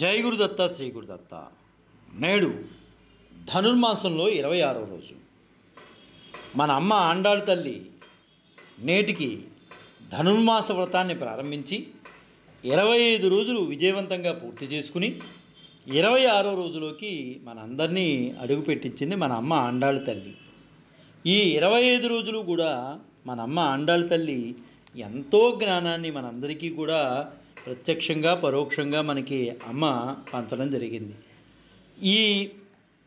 జై గురుదత్త శ్రీ గురుదత్త. నేడు ధనుర్మాసంలో 26వ రోజు. మన అమ్మ ఆండాళ్ తల్లి నేటికి ధనుర్మాస వ్రతాన్ని ప్రారంభించి 25 రోజులు విజయవంతంగా పూర్తి చేసుకుని 26వ రోజులోకి మనందరినీ అడుగుపెట్టించింది మన అమ్మ ఆండాళ్ తల్లి. ఈ 25 రోజులు కూడా మన అమ్మ ఆండాళ్ తల్లి ఎంతో జ్ఞానాన్ని మనందరికీ కూడా ప్రత్యక్షంగా పరోక్షంగా మనకి అమ్మ పంచడం జరిగింది. ఈ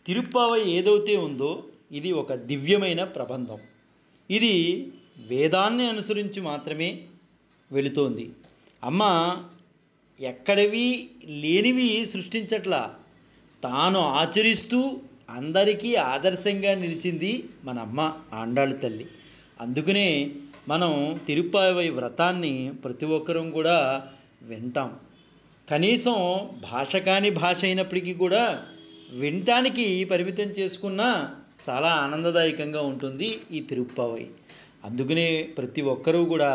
తిరుప్పావై ఏదైతే ఉందో ఇది ఒక దివ్యమైన ప్రబంధం. ఇది వేదాన్ని అనుసరించి మాత్రమే వెళుతోంది. అమ్మ ఎక్కడివి లేనివి సృష్టించట్లా, తాను ఆచరిస్తూ అందరికీ ఆదర్శంగా నిలిచింది మన అమ్మ ఆండాళ్ తల్లి. అందుకనే మనం తిరుప్పావై వ్రతాన్ని ప్రతి ఒక్కరం కూడా వింటాం. కనీసం భాష కాని భాష అయినప్పటికీ కూడా వినటానికి పరిమితం చేసుకున్నా చాలా ఆనందదాయకంగా ఉంటుంది ఈ తిరుప్పావై. అందుకనే ప్రతి ఒక్కరూ కూడా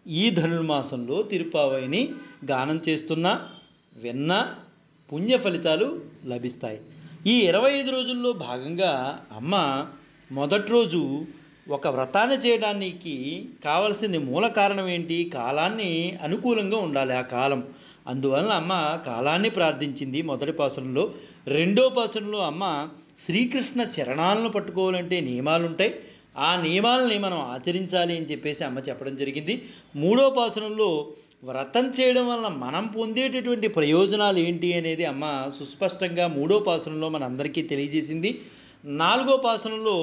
ఈ ధనుర్మాసంలో తిరుప్పావైని గానం చేస్తున్నా విన్న పుణ్య ఫలితాలు లభిస్తాయి. ఈ 25 రోజుల్లో భాగంగా అమ్మ మొదటి రోజు ఒక వ్రతాన్ని చేయడానికి కావలసింది మూల కారణం ఏంటి? కాలాన్ని అనుకూలంగా ఉండాలి ఆ కాలం. అందువలన అమ్మ కాలాన్ని ప్రార్థించింది మొదటి పాసనంలో. రెండో పాసనంలో అమ్మ శ్రీకృష్ణ చరణాలను పట్టుకోవాలంటే నియమాలు ఉంటాయి, ఆ నియమాలని మనం ఆచరించాలి అని చెప్పేసి అమ్మ చెప్పడం జరిగింది. మూడో పాసనంలో వ్రతం చేయడం వలన మనం పొందేటటువంటి ప్రయోజనాలు ఏంటి అనేది అమ్మ సుస్పష్టంగా మూడో పాసనంలో మనందరికీ తెలియజేసింది. నాలుగో పాసనంలో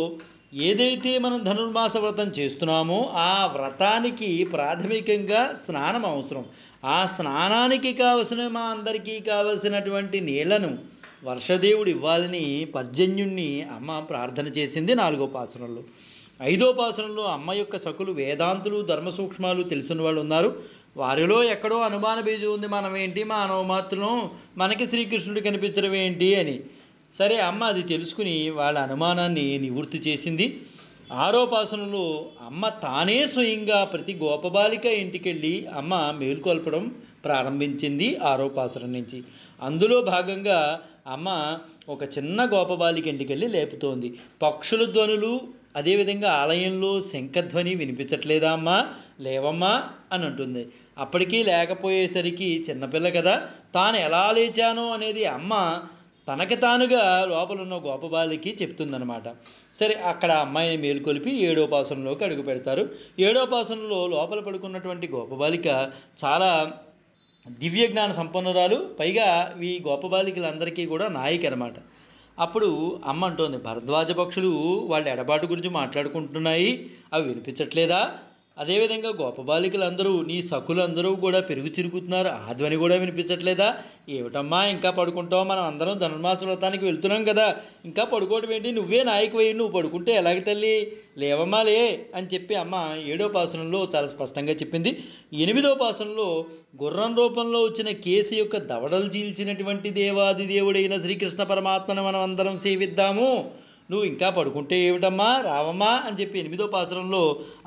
ఏదైతే మనం ధనుర్మాస వ్రతం చేస్తున్నామో ఆ వ్రతానికి ప్రాథమికంగా స్నానం అవసరం. ఆ స్నానానికి కావలసిన మా అందరికీ కావలసినటువంటి నీళ్లను వర్షదేవుడు ఇవ్వాలని పర్జన్యుణ్ణి అమ్మ ప్రార్థన చేసింది నాలుగో పాసనంలో. ఐదో పాసనంలో అమ్మ యొక్క సకులు వేదాంతులు ధర్మ సూక్ష్మాలు తెలిసిన వాళ్ళు ఉన్నారు. వారిలో ఎక్కడో అనుమాన బీజం ఉంది, మనం ఏంటి మానవ మాత్రం మనకి శ్రీకృష్ణుడు కనిపించడం ఏంటి అని. సరే అమ్మ అది తెలుసుకుని వాళ్ళ అనుమానాన్ని నివృత్తి చేసింది. ఆరో పాసనంలో అమ్మ తానే స్వయంగా ప్రతి గోపబాలిక ఇంటికెళ్ళి అమ్మ మేలుకొల్పడం ప్రారంభించింది ఆరో పాసనం నుంచి. అందులో భాగంగా అమ్మ ఒక చిన్న గోపబాలిక ఇంటికెళ్ళి లేపుతోంది. పక్షుల ధ్వనులు అదేవిధంగా ఆలయంలో శంఖధ్వని వినిపించట్లేదా అమ్మా, లేవమ్మా అని అంటుంది. అప్పటికీ లేకపోయేసరికి చిన్నపిల్ల కదా, తాను ఎలా లేచానో అనేది అమ్మ తనకి తానుగా లోపలున్న గోపబాలికి చెప్తుందనమాట. సరే అక్కడ అమ్మాయిని మేలుకొలిపి ఏడో పాసనంలోకి అడుగు పెడతారు. ఏడో పాసనంలో లోపల పడుకున్నటువంటి గోపబాలిక చాలా దివ్యజ్ఞాన సంపన్నురాలు, పైగా ఈ గోపబాలికలందరికీ కూడా నాయిక అనమాట. అప్పుడు అమ్మ అంటోంది, భరద్వాజ పక్షులు వాళ్ళ ఎడబాటు గురించి మాట్లాడుకుంటున్నాయి, అవి వినిపించట్లేదా? అదేవిధంగా గోపబాలికలందరూ నీ సకులందరూ కూడా పెరుగు చిరుగుతున్నారు, ఆ ధ్వని కూడా వినిపించట్లేదా? ఏమిటమ్మా ఇంకా పడుకుంటావు, మనం అందరం ధనుర్మాస వ్రతానికి వెళ్తున్నాం కదా, ఇంకా పడుకోవడం ఏంటి, నువ్వే నాయకువయ్యి నువ్వు పడుకుంటే ఎలాగ తల్లి, లేవమ్మా లే అని చెప్పి అమ్మ ఏడో పాసనంలో చాలా స్పష్టంగా చెప్పింది. ఎనిమిదో పాసనంలో గుర్రం రూపంలో వచ్చిన కేసు యొక్క దవడలు చీల్చినటువంటి దేవాది దేవుడైన శ్రీకృష్ణ పరమాత్మను మనం అందరం సేవిద్దాము, నువ్వు ఇంకా పడుకుంటే ఏమిటమ్మా, రావమ్మా అని చెప్పి ఎనిమిదో పాసనంలో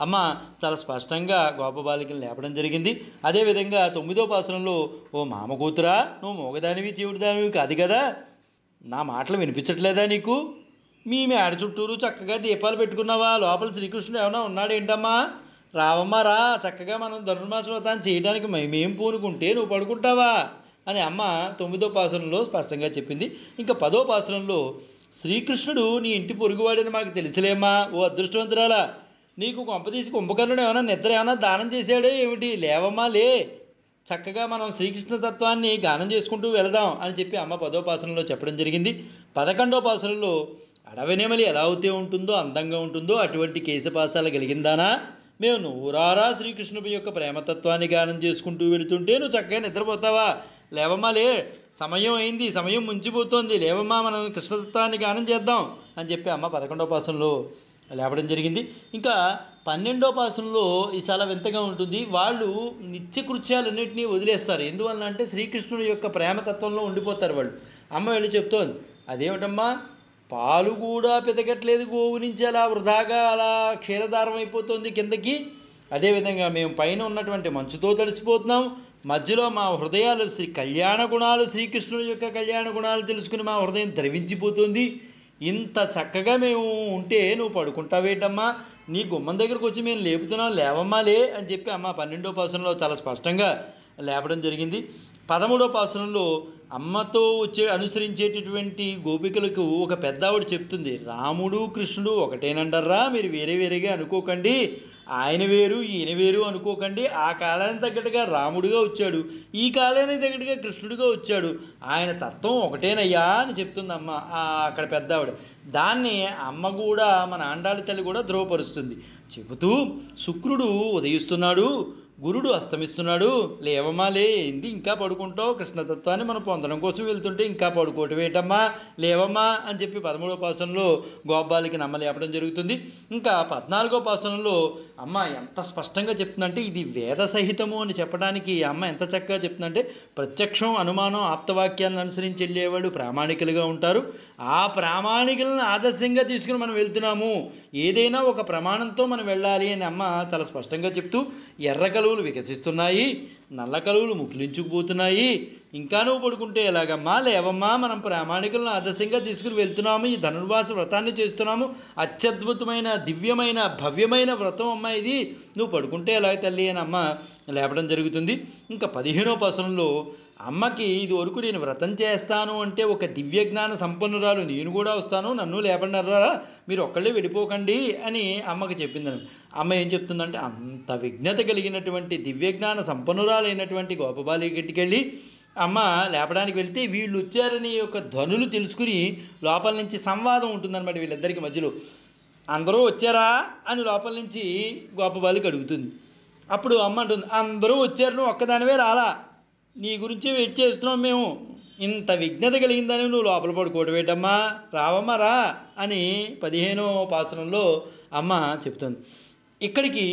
అమ్మ చాలా స్పష్టంగా గోపబాలికలు లేపడం జరిగింది. అదేవిధంగా తొమ్మిదో పాసనంలో, ఓ మామ కూతురా, నువ్వు మోగదానివి చెవిటిదానివి కాదు కదా, నా మాటలు వినిపించట్లేదా నీకు? మీ మేడ చుట్టూరు చక్కగా దీపాలు పెట్టుకున్నావా, లోపల శ్రీకృష్ణుడు ఏమైనా ఉన్నాడేంటమ్మా, రావమ్మా రా, చక్కగా మనం ధనుర్మాస వ్రతాన్ని చేయడానికి మేం పూనుకుంటే నువ్వు పడుకుంటావా అని అమ్మ తొమ్మిదో పాసనంలో స్పష్టంగా చెప్పింది. ఇంకా పదో పాసనంలో, శ్రీకృష్ణుడు నీ ఇంటి పొరుగువాడని మాకు తెలిసిలేమ్మా, ఓ అదృష్టవంతురాలా, నీకు కొంపదీసి కుంభకర్ణుడు ఏమైనా నిద్ర ఏమైనా దానం చేశాడే ఏమిటి, లేవమ్మా లే, చక్కగా మనం శ్రీకృష్ణ తత్వాన్ని గానం చేసుకుంటూ వెళదాం అని చెప్పి అమ్మ పదో పాసనంలో చెప్పడం జరిగింది. 11వ పాసనంలో, అడవినెమలి ఎలా అవుతే ఉంటుందో అందంగా ఉంటుందో అటువంటి కేశపాసాలు కలిగిందానా, మేము నూరారా శ్రీకృష్ణుడి యొక్క ప్రేమతత్వాన్ని గానం చేసుకుంటూ వెళుతుంటే నువ్వు చక్కగా నిద్రపోతావా, లేవమ్మా లే, సమయం అయింది, సమయం ముంచిపోతోంది, లేవమ్మా మనం కృష్ణతత్వాన్ని గానం చేద్దాం అని చెప్పి అమ్మ 11వ పాసనంలో లేపడం జరిగింది. ఇంకా 12వ పాసనంలో ఇది చాలా వింతగా ఉంటుంది. వాళ్ళు నిత్యకృత్యాలన్నింటినీ వదిలేస్తారు. ఎందువల్ల అంటే శ్రీకృష్ణుడి యొక్క ప్రేమతత్వంలో ఉండిపోతారు వాళ్ళు. అమ్మ వెళ్ళి చెప్తోంది, అదేమిటమ్మా పాలు కూడా పితకట్లేదు గోవు నుంచి, అలా వృధాగా అలా క్షీరధారం అయిపోతుంది కిందకి, అదేవిధంగా మేము పైన ఉన్నటువంటి మంచుతో తడిసిపోతున్నాం, మధ్యలో మా హృదయాలు కళ్యాణ గుణాలు, శ్రీకృష్ణుడి యొక్క కళ్యాణ గుణాలు తెలుసుకుని మా హృదయం ద్రవించిపోతుంది. ఇంత చక్కగా మేము ఉంటే నువ్వు పడుకుంటావేటమ్మా, నీ గుమ్మం దగ్గరకు వచ్చి మేము లేపుతున్నాం, లేవమ్మా లే అని చెప్పి అమ్మ 12వ పాసనంలో చాలా స్పష్టంగా లేపడం జరిగింది. 13వ పాసనంలో అమ్మతో అనుసరించేటటువంటి గోపికలకు ఒక పెద్ద ఆవిడ చెప్తుంది, రాముడు కృష్ణుడు ఒకటేనంటారా, మీరు వేరే వేరేగా అనుకోకండి, ఆయన వేరు ఈయన వేరు అనుకోకండి, ఆ కాలానికి తగ్గట్టుగా రాముడిగా వచ్చాడు, ఈ కాలానికి తగ్గట్టుగా కృష్ణుడిగా వచ్చాడు, ఆయన తత్వం ఒకటేనయ్యా అని చెప్తుంది అమ్మ అక్కడ పెద్ద ఆవిడ. దాన్ని అమ్మ కూడా మన ఆండాళి తల్లి కూడా ధృవపరుస్తుంది. చెబుతూ శుక్రుడు ఉదయిస్తున్నాడు, గురుడు అస్తమిస్తున్నాడు, లేవమ్మా లే, ఏంది ఇంకా పడుకుంటావు, కృష్ణతత్వాన్ని మనం పొందడం కోసం వెళ్తుంటే ఇంకా పడుకోవటం ఏంటమ్మా, లేవమ్మా అని చెప్పి 13వ పాసనంలో గోపాలకి నమ్మలేపడం జరుగుతుంది. ఇంకా 14వ పాసనంలో అమ్మ ఎంత స్పష్టంగా చెప్తుందంటే, ఇది వేద సహితము అని చెప్పడానికి అమ్మ ఎంత చక్కగా చెప్తుందంటే, ప్రత్యక్షం అనుమానం ఆప్తవాక్యాలను అనుసరించి వెళ్ళేవాడు ప్రామాణికులుగా ఉంటారు, ఆ ప్రామాణికులను ఆదర్శంగా తీసుకుని మనం వెళ్తున్నాము, ఏదైనా ఒక ప్రమాణంతో మనం వెళ్ళాలి అని అమ్మ చాలా స్పష్టంగా చెప్తూ, ఎర్ర కలువులు వికసిస్తున్నాయి, నల్ల కలువులు ముకులించుకుపోతున్నాయి, ఇంకా నువ్వు పడుకుంటే ఎలాగమ్మా, లేవమ్మా, మనం ప్రామాణికులను ఆదర్శంగా తీసుకుని వెళ్తున్నాము, ఈ ధనుర్మాస వ్రతాన్ని చేస్తున్నాము, అత్యద్భుతమైన దివ్యమైన భవ్యమైన వ్రతం అమ్మ ఇది, నువ్వు పడుకుంటే ఎలాగ తల్లి అని అమ్మ లేపడం జరుగుతుంది. ఇంకా 15వ పాసనంలో అమ్మకి ఇది వరకు నేను వ్రతం చేస్తాను అంటే ఒక దివ్యజ్ఞాన సంపన్నురాలు, నేను కూడా వస్తాను, నన్ను లేపండారా, మీరు ఒక్కళ్ళే వెళ్ళిపోకండి అని అమ్మకి చెప్పిందని. అమ్మ ఏం చెప్తుందంటే, అంత విజ్ఞత కలిగినటువంటి దివ్యజ్ఞాన సంపన్నురాలైనటువంటి గోపబాలి గట్టికి వెళ్ళి అమ్మ లేపడానికి వెళ్తే వీళ్ళు వచ్చారని యొక్క ధ్వనులు తెలుసుకుని లోపల నుంచి సంవాదం ఉంటుందన్నమాట వీళ్ళిద్దరికి మధ్యలో. అందరూ వచ్చారా అని లోపల నుంచి గోపబాలికి అడుగుతుంది. అప్పుడు అమ్మ అంటుంది, అందరూ వచ్చారు, నువ్వు ఒక్కదానివే రాలా, నీ గురించి వెయిట్ చేస్తున్నాం మేము, ఇంత విజ్ఞత కలిగిందని నువ్వు లోపల పడుకోవడం ఏంటమ్మా, రావమ్మా రా అని 15వ పాసనంలో అమ్మ చెప్తుంది. ఇక్కడికి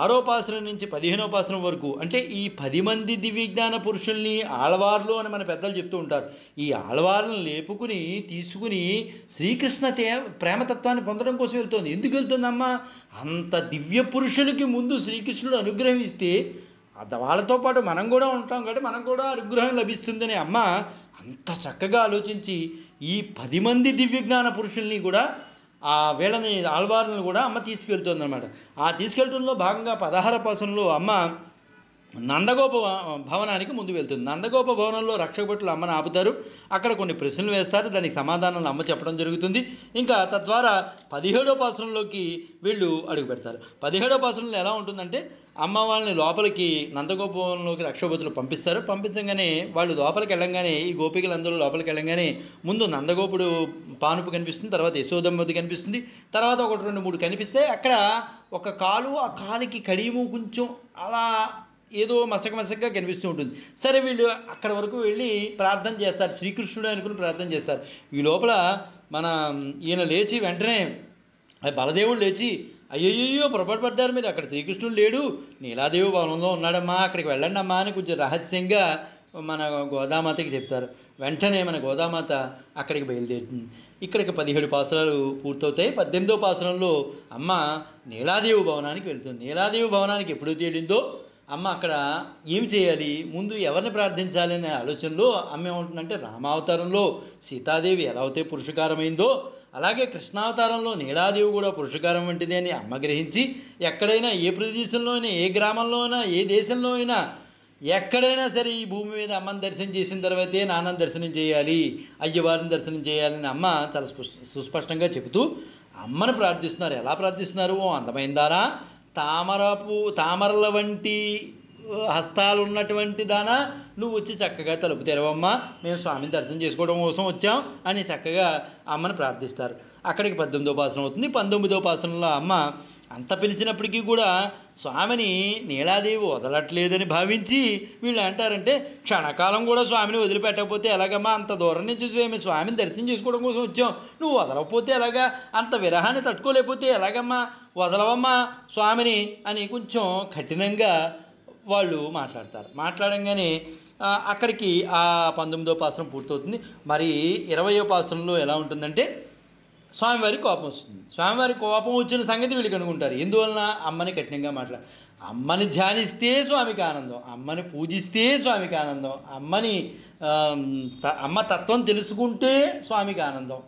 6వ పాసనం నుంచి 15వ పాసనం వరకు అంటే ఈ 10 మంది దివ్యజ్ఞాన పురుషుల్ని ఆళ్వార్లు అని మన పెద్దలు చెప్తూ ఉంటారు. ఈ ఆళ్వార్లను లేపుకుని తీసుకుని శ్రీకృష్ణ ప్రేమతత్వాన్ని పొందడం కోసం వెళ్తుంది. ఎందుకు వెళ్తుందమ్మా, అంత దివ్య పురుషులకి ముందు శ్రీకృష్ణుడు అనుగ్రహం ఇస్తే వాళ్ళతో పాటు మనం కూడా ఉంటాం కాబట్టి మనకు కూడా అనుగ్రహం లభిస్తుందని అమ్మ అంత చక్కగా ఆలోచించి ఈ 10 మంది దివ్యజ్ఞాన పురుషుల్ని కూడా ఆ వీళ్ళని ఆళ్వార్లను కూడా అమ్మ తీసుకెళ్తుంది అనమాట. ఆ తీసుకెళ్తుంలో భాగంగా 16వ పాసనంలో అమ్మ నందగోప భవనానికి ముందు వెళ్తుంది. నందగోప భవనంలో రక్షకభటులు అమ్మను ఆపుతారు, అక్కడ కొన్ని ప్రశ్నలు వేస్తారు, దానికి సమాధానాలు అమ్మ చెప్పడం జరుగుతుంది. ఇంకా తద్వారా 17వ పాసనంలోకి వీళ్ళు అడుగు పెడతారు. 17వ పాసనంలో ఎలా ఉంటుందంటే, అమ్మ వాళ్ళని లోపలికి నందగోప భవనంలోకి రక్షకభటులు పంపిస్తారు. పంపించగానే వాళ్ళు లోపలికి వెళ్ళంగానే ఈ గోపికలందరూ లోపలికి వెళ్ళంగానే ముందు నందగోపుడు పానుపు కనిపిస్తుంది, తర్వాత యశోదమ్మది కనిపిస్తుంది, తర్వాత 1, 2, 3 కనిపిస్తే అక్కడ ఒక కాలు, ఆ కాలికి కడియము కొంచెం అలా ఏదో మసకగా కనిపిస్తూ ఉంటుంది. సరే వీళ్ళు అక్కడ వరకు వెళ్ళి ప్రార్థన చేస్తారు, శ్రీకృష్ణుడు అనుకుని ప్రార్థన చేస్తారు. ఈ లోపల మన ఈయన లేచి వెంటనే బలదేవుడు లేచి, అయ్యయ్యో పొరపాటు పడ్డారు మీరు, అక్కడ శ్రీకృష్ణుడు లేడు, నీలాదేవి భవనంలో ఉన్నాడమ్మా, అక్కడికి వెళ్ళండి అమ్మా అని కొంచెం రహస్యంగా మన గోదామాతకి చెప్తారు. వెంటనే మన గోదామాత అక్కడికి బయలుదేరుతుంది. ఇక్కడికి 17 పాసనాలు పూర్తవుతాయి. 18వ పాసనంలో అమ్మ నీలాదేవి భవనానికి వెళ్తుంది. నీలాదేవి భవనానికి ఎప్పుడైతే వెళ్ళిందో అమ్మ అక్కడ ఏం చేయాలి, ముందు ఎవరిని ప్రార్థించాలి అనే ఆలోచనలో అమ్మ ఏమంటుందంటే, రామావతారంలో సీతాదేవి ఎలా అయితే పురుషకారమైందో అలాగే కృష్ణావతారంలో నీలాదేవి కూడా పురుషకారం వంటిది అని అమ్మ గ్రహించి, ఎక్కడైనా ఏ ప్రదేశంలో అయినా, ఏ గ్రామంలో అయినా, ఏ దేశంలో అయినా, ఎక్కడైనా సరే ఈ భూమి మీద అమ్మని దర్శనం చేసిన తర్వాతే నాన్నని దర్శనం చేయాలి, అయ్యవారిని దర్శనం చేయాలని అమ్మ చాలా సుస్పష్టంగా చెబుతూ అమ్మను ప్రార్థిస్తున్నారు. ఎలా ప్రార్థిస్తున్నారు, ఓ అందమైన దానా, తామరల వంటి హస్తాలు ఉన్నటువంటి దానా, నువ్వు వచ్చి చక్కగా తలుపు తెరవమ్మా, మేము స్వామిని దర్శనం చేసుకోవడం కోసం వచ్చాం అని చక్కగా అమ్మని ప్రార్థిస్తారు. అక్కడికి 18వ పాసనం అవుతుంది. 19వ పాసనంలో అమ్మ అంత పిలిచినప్పటికీ కూడా స్వామిని నీలాదేవి వదలట్లేదని భావించి వీళ్ళు అంటారంటే, క్షణకాలం కూడా స్వామిని వదిలిపెట్టకపోతే ఎలాగమ్మా, అంత దూరం నుంచి మేము స్వామిని దర్శనం చేసుకోవడం కోసం వచ్చాం, నువ్వు వదలకపోతే ఎలాగా, అంత విరహాన్ని తట్టుకోలేకపోతే ఎలాగమ్మా, వదలవమ్మా స్వామిని అని కొంచెం కఠినంగా వాళ్ళు మాట్లాడతారు. మాట్లాడంగానే అక్కడికి ఆ 19వ పాసనం పూర్తవుతుంది. మరి 20వ పాసనంలో ఎలా ఉంటుందంటే, స్వామివారి కోపం వస్తుంది. స్వామివారి కోపం వచ్చిన సంగతి వీళ్ళు కనుక్కుంటారు. ఎందువలన అమ్మని కఠినంగా అమ్మని ధ్యానిస్తే స్వామికి ఆనందం, అమ్మని పూజిస్తే స్వామికి ఆనందం, అమ్మ తత్వం తెలుసుకుంటే స్వామికి ఆనందం,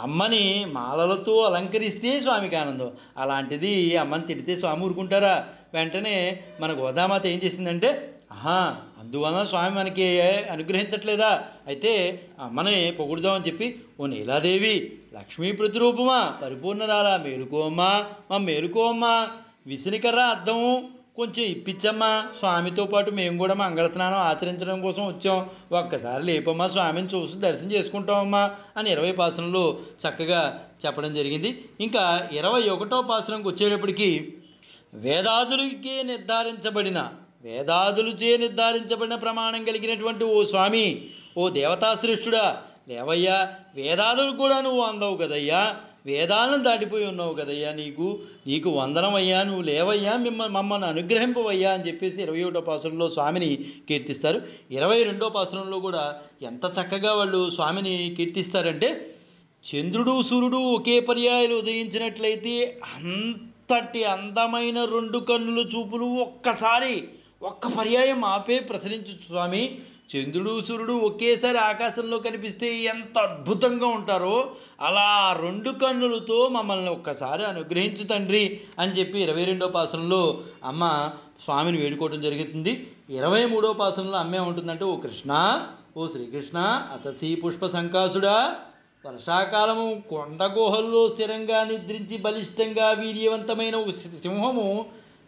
అమ్మని మాలలతో అలంకరిస్తే స్వామికి ఆనందం. అలాంటిది అమ్మని తిడితే స్వామి ఊరుకుంటారా? వెంటనే మన గోదామాత ఏం చేసిందంటే, అందువలన స్వామి మనకి అనుగ్రహించట్లేదా, అయితే అమ్మని పొగుడుదామని చెప్పి, ఓ నీలాదేవి లక్ష్మీ ప్రతిరూపమా, పరిపూర్ణరాలా, మేలుకోమ్మా, మేలుకోమ్మా, విసినికర్ర అర్థం కొంచెం ఇప్పించమ్మా, స్వామితో పాటు మేము కూడా మంగళ స్నానం ఆచరించడం కోసం వచ్చాం, ఒక్కసారి లేపమ్మా, స్వామిని చూసి దర్శనం చేసుకుంటామమ్మా అని 20 పాసనంలో చక్కగా చెప్పడం జరిగింది. ఇంకా 21వ పాసనంకి వచ్చేటప్పటికి వేదాదులచే నిర్ధారించబడిన ప్రమాణం కలిగినటువంటి ఓ స్వామి, ఓ దేవతాశ్రేష్ఠుడా లేవయ్యా, వేదాదులు కూడా నువ్వు అందవు కదయ్యా, వేదాలను దాటిపోయి ఉన్నావు కదయ్యా, నీకు వందనమయ్యా, నువ్వు లేవయ్యా, మమ్మల్ని అనుగ్రహింపవయ్యా అని చెప్పేసి 21వ పాసనంలో స్వామిని కీర్తిస్తారు. 22వ పాసనంలో కూడా ఎంత చక్కగా వాళ్ళు స్వామిని కీర్తిస్తారంటే, చంద్రుడు సూర్యుడు ఒకే పర్యాయాలు ఉదయించినట్లయితే అంతటి అందమైన 2 కన్నుల చూపులు ఒక్క పర్యాయం ఆపే ప్రసరించు స్వామి. చంద్రుడు సూర్యుడు ఒకేసారి ఆకాశంలో కనిపిస్తే ఎంత అద్భుతంగా ఉంటారో అలా 2 కన్నులతో మమ్మల్ని ఒక్కసారి అనుగ్రహించు తండ్రి అని చెప్పి 22వ పాసనంలో అమ్మ స్వామిని వేడుకోవడం జరుగుతుంది. 23వ పాసనంలో అమ్మే ఉంటుందంటే, ఓ కృష్ణ, ఓ శ్రీకృష్ణ, అతసీ పుష్ప సంకాసుడా, వర్షాకాలము కొండ గుహల్లో స్థిరంగా నిద్రించి బలిష్టంగా వీర్యవంతమైన ఒక సింహము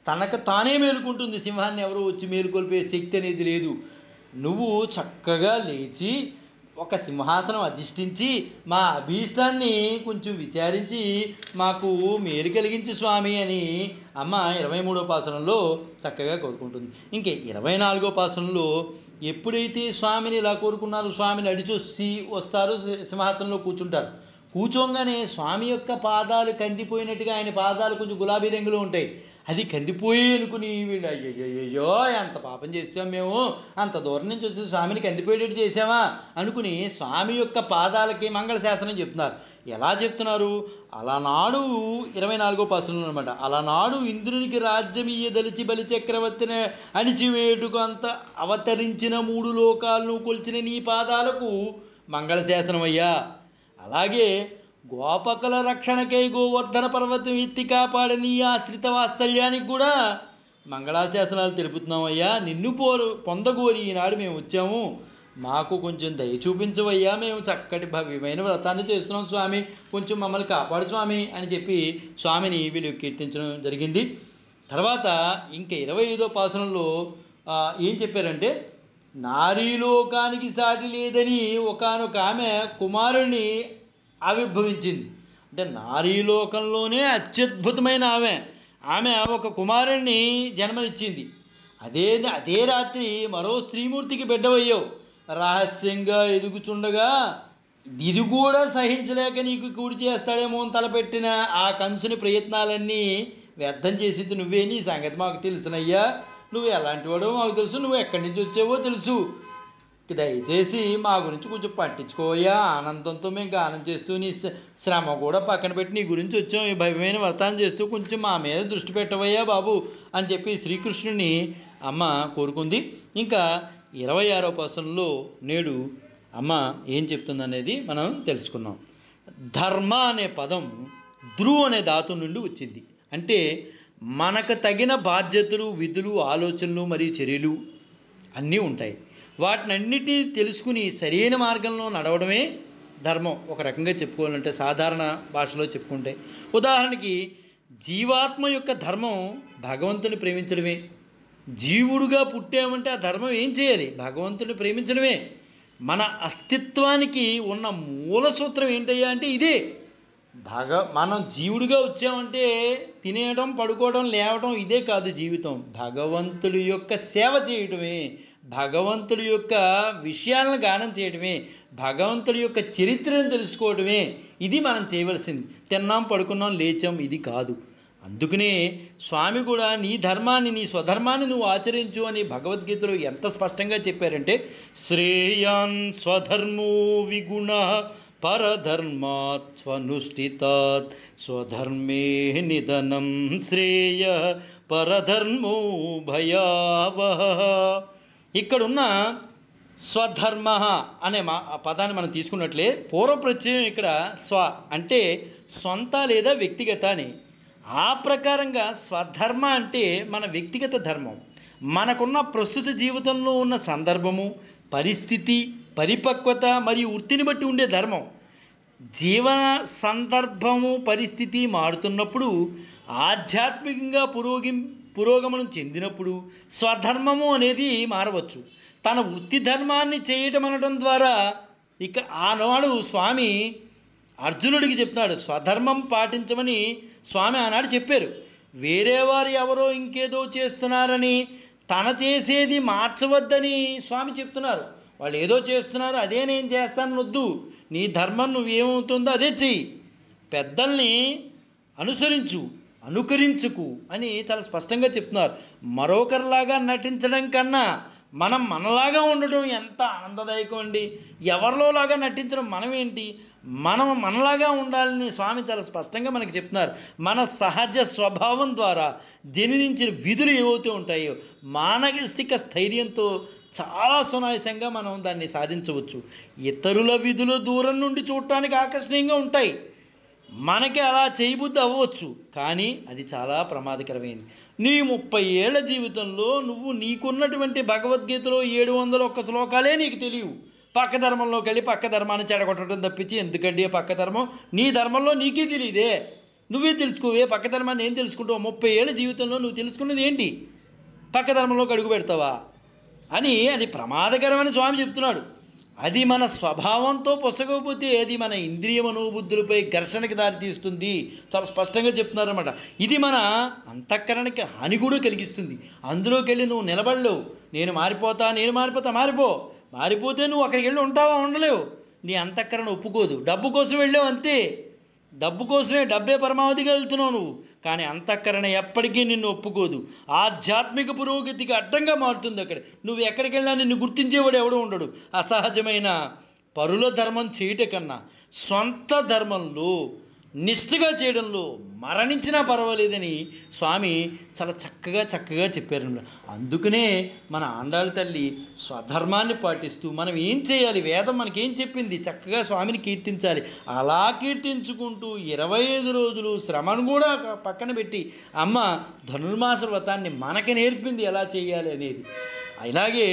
తనకు తానే మేలుకుంటుంది. సింహాన్ని ఎవరో వచ్చి మేలుకొల్పే శక్తి అనేది లేదు. నువ్వు చక్కగా లేచి ఒక సింహాసనం అధిష్ఠించి మా అభీష్టాన్ని కొంచెం విచారించి మాకు మేలు కలిగించి స్వామి అని అమ్మ 23వ పాసనంలో చక్కగా కోరుకుంటుంది. ఇంకే 24వ పాసనంలో ఎప్పుడైతే స్వామిని ఇలా కోరుకున్నారో స్వామిని అడిచొచ్చి వస్తారు, సింహాసనంలో కూర్చుంటారు. కూర్చోగానే స్వామి యొక్క పాదాలు కందిపోయినట్టుగా, ఆయన పాదాలు కొంచెం గులాబీ రంగులో ఉంటాయి, అది కందిపోయి అనుకుని వీళ్ళు అయ్యో ఎంత పాపం చేసాం మేము, అంత దూరం నుంచి వచ్చి స్వామిని కందిపోయేటట్టు చేసామా అనుకుని స్వామి యొక్క పాదాలకి మంగళశాసనం చెప్తున్నారు. ఎలా చెప్తున్నారు? అలనాడు 24వ పాసనంలో అనమాట, అలనాడు ఇంద్రునికి రాజ్యం ఇయ్యదలిచి బలిచక్రవర్తిని అణిచివేటుకు అంత అవతరించిన 3 లోకాలను కొలిచిన నీ పాదాలకు మంగళశాసనం అయ్యా. అలాగే గోపకుల రక్షణకై గోవర్ధన పర్వతం ఎత్తి కాపాడని ఆశ్రిత వాత్సల్యానికి కూడా మంగళాశాసనాలు తెలుపుతున్నామయ్యా. నిన్ను పొందగోరి ఈనాడు మేము వచ్చాము, మాకు కొంచెం దయ చూపించవయ్యా, మేము చక్కటి భవ్యమైన వ్రతాన్ని చేస్తున్నాం స్వామి, కొంచెం మమ్మల్ని కాపాడు స్వామి అని చెప్పి స్వామిని వీళ్ళు కీర్తించడం జరిగింది. తర్వాత ఇంకా 25వ పాసనంలో ఏం చెప్పారంటే, నారీలోకానికి సాటి లేదని ఒకానొక ఆమె కుమారుణ్ణి ఆవిర్భవించింది. అంటే నారీలోకంలోనే అత్యద్భుతమైన ఆమె ఒక కుమారుణ్ణి జన్మనిచ్చింది. అదే రాత్రి మరో స్త్రీమూర్తికి బిడ్డవయ్యావు. రహస్యంగా ఎదుగుచుండగా ఇది కూడా సహించలేక నీకు కూడి చేస్తాడేమో అని తలపెట్టిన ఆ కంసుని ప్రయత్నాలన్నీ వ్యర్థం చేసింది నువ్వే. నీ సంగతి మాకు తెలుసునయ్యా, నువ్వు ఎలాంటి వాడో మాకు తెలుసు, నువ్వు ఎక్కడి నుంచి వచ్చావో తెలుసు, దయచేసి మా గురించి కొంచెం పట్టించుకోవయ్యా, ఆనందంతో మేము గానం చేస్తూ నీ శ్రమ కూడా పక్కన పెట్టి నీ గురించి వచ్చాం, ఈ భవ్యమైన వ్రతాన్ని చేస్తూ కొంచెం మా మీద దృష్టి పెట్టవయ్యా బాబు అని చెప్పి శ్రీకృష్ణుని అమ్మ కోరుకుంది. ఇంకా 26వ పాసనంలో నేడు అమ్మ ఏం చెప్తుందనేది మనం తెలుసుకున్నాం. ధర్మ అనే పదం ధ్రువ అనే ధాతు నుండి వచ్చింది. అంటే మనకు తగిన బాధ్యతలు, విధులు, ఆలోచనలు మరియు చర్యలు అన్నీ ఉంటాయి. వాటినన్నిటినీ తెలుసుకుని సరైన మార్గంలో నడవడమే ధర్మం. ఒక రకంగా చెప్పుకోవాలంటే సాధారణ భాషలో చెప్పుకుంటే, ఉదాహరణకి జీవాత్మ యొక్క ధర్మం భగవంతుని ప్రేమించడమే. జీవుడుగా పుట్టామంటే ఆ ధర్మం ఏం చేయాలి? భగవంతుని ప్రేమించడమే. మన అస్తిత్వానికి ఉన్న మూల సూత్రం ఏంటయ్యా అంటే ఇదే. మనం జీవుడిగా వచ్చామంటే తినేయడం, పడుకోవడం, లేవడం ఇదే కాదు జీవితం. భగవంతుడి యొక్క సేవ చేయటమే, భగవంతుడి యొక్క విషయాలను గానం చేయడమే, భగవంతుడి యొక్క చరిత్రను తెలుసుకోవడమే ఇది మనం చేయవలసింది. తిన్నాం, పడుకున్నాం, లేచాం ఇది కాదు. అందుకనే స్వామి కూడా నీ ధర్మాన్ని, నీ స్వధర్మాన్ని నువ్వు ఆచరించు అని భగవద్గీతలో ఎంత స్పష్టంగా చెప్పారంటే, శ్రేయాన్ స్వధర్మో విగుణ పరధర్మాత్ స్వనుష్ఠితాత్ స్వధర్మే నిధనం శ్రేయ పరధర్మో భయావహ. ఇక్కడున్న స్వధర్మ అనే పదాన్ని మనం తీసుకున్నట్లే పూర్వప్రత్యయం ఇక్కడ స్వ అంటే సొంత లేదా వ్యక్తిగత అని. ఆ ప్రకారంగా స్వధర్మ అంటే మన వ్యక్తిగత ధర్మం, మనకున్న ప్రస్తుత జీవితంలో ఉన్న సందర్భము, పరిస్థితి, పరిపక్వత మరియు వృత్తిని బట్టి ఉండే ధర్మం. జీవన సందర్భము పరిస్థితి మారుతున్నప్పుడు, ఆధ్యాత్మికంగా పురోగమనం చెందినప్పుడు స్వధర్మము అనేది మారవచ్చు. తన వృత్తి ధర్మాన్ని చేయటం అనడం ద్వారా ఇక ఆనాడు స్వామి అర్జునుడికి చెప్తున్నాడు, స్వధర్మం పాటించమని స్వామి ఆనాడు చెప్పారు. వేరే వారు ఎవరో ఇంకేదో చేస్తున్నారని తన చేసేది మార్చవద్దని స్వామి చెప్తున్నారు. వాళ్ళు ఏదో చేస్తున్నారు, అదే నేను చేస్తాను వద్దు, నీ ధర్మం నువ్వేమవుతుందో అదే చెయ్యి, పెద్దల్ని అనుసరించు, అనుకరించుకు అని చాలా స్పష్టంగా చెప్తున్నారు. మరొకరిలాగా నటించడం కన్నా మనం మనలాగా ఉండడం ఎంత ఆనందదాయకం అండి. ఎవరిలోలాగా నటించడం మనమేంటి, మనం మనలాగా ఉండాలని స్వామి చాలా స్పష్టంగా మనకి చెప్తున్నారు. మన సహజ స్వభావం ద్వారా జనించిన విధులు ఏవైతే ఉంటాయో మానసిక స్థైర్యంతో చాలా సునాయాసంగా మనం దాన్ని సాధించవచ్చు. ఇతరుల విధులు దూరం నుండి చూడటానికి ఆకర్షణీయంగా ఉంటాయి, మనకి అలా చేయబుద్ధి అవ్వచ్చు, కానీ అది చాలా ప్రమాదకరమైంది. నీ 30 ఏళ్ల జీవితంలో నువ్వు నీకున్నటువంటి భగవద్గీతలో 701 శ్లోకాలే నీకు తెలియవు. పక్క ధర్మంలోకి వెళ్ళి పక్క ధర్మాన్ని చెడగొట్టడం తప్పించి ఎందుకండి పక్క ధర్మం, నీ ధర్మంలో నీకే తెలియదే, నువ్వే తెలుసుకోవే. పక్క ధర్మాన్ని ఏం తెలుసుకుంటావు? 30 ఏళ్ల జీవితంలో నువ్వు తెలుసుకున్నది ఏంటి? పక్క ధర్మంలోకి అడుగు పెడతావా అని అది ప్రమాదకరమని స్వామి చెప్తున్నాడు. అది మన స్వభావంతో పొసగకపోతే అది మన ఇంద్రియ మనోబుద్ధులపై ఘర్షణకి దారితీస్తుంది. చాలా స్పష్టంగా చెప్తున్నారన్నమాట. ఇది మన అంతఃకరణకి హాని కూడా కలిగిస్తుంది. అందులోకి వెళ్ళి నువ్వు నిలబడలేవు. నేను మారిపోతా మారిపోతే నువ్వు అక్కడికి వెళ్ళి ఉంటావా? ఉండలేవు. నీ అంతఃకరణ ఒప్పుకోదు. డబ్బు కోసం వెళ్ళావు అంతే, డబ్బు కోసమే, డబ్బే పరమావధిగా వెళ్తున్నావు నువ్వు, కానీ అంతఃకరణ ఎప్పటికీ నిన్ను ఒప్పుకోదు. ఆధ్యాత్మిక పురోగతికి అడ్డంగా మారుతుంది. అక్కడ నువ్వు ఎక్కడికి వెళ్ళినా నిన్ను గుర్తించేవాడు ఎవడో ఉండడు. అసహజమైన పరుల ధర్మం చేయట కన్నా సొంత ధర్మంలో నిష్ఠగా చేయడంలో మరణించినా పర్వాలేదని స్వామి చాలా చక్కగా చెప్పారు. అందుకనే మన ఆండాళ్ళ తల్లి స్వధర్మాన్ని పాటిస్తూ మనం ఏం చేయాలి, వేదం మనకేం చెప్పింది, చక్కగా స్వామిని కీర్తించాలి. అలా కీర్తించుకుంటూ 25 రోజులు శ్రమను కూడా పక్కన పెట్టి అమ్మ ధనుర్మాస వ్రతాన్ని మనకి నేర్పింది ఎలా చేయాలి అనేది. అలాగే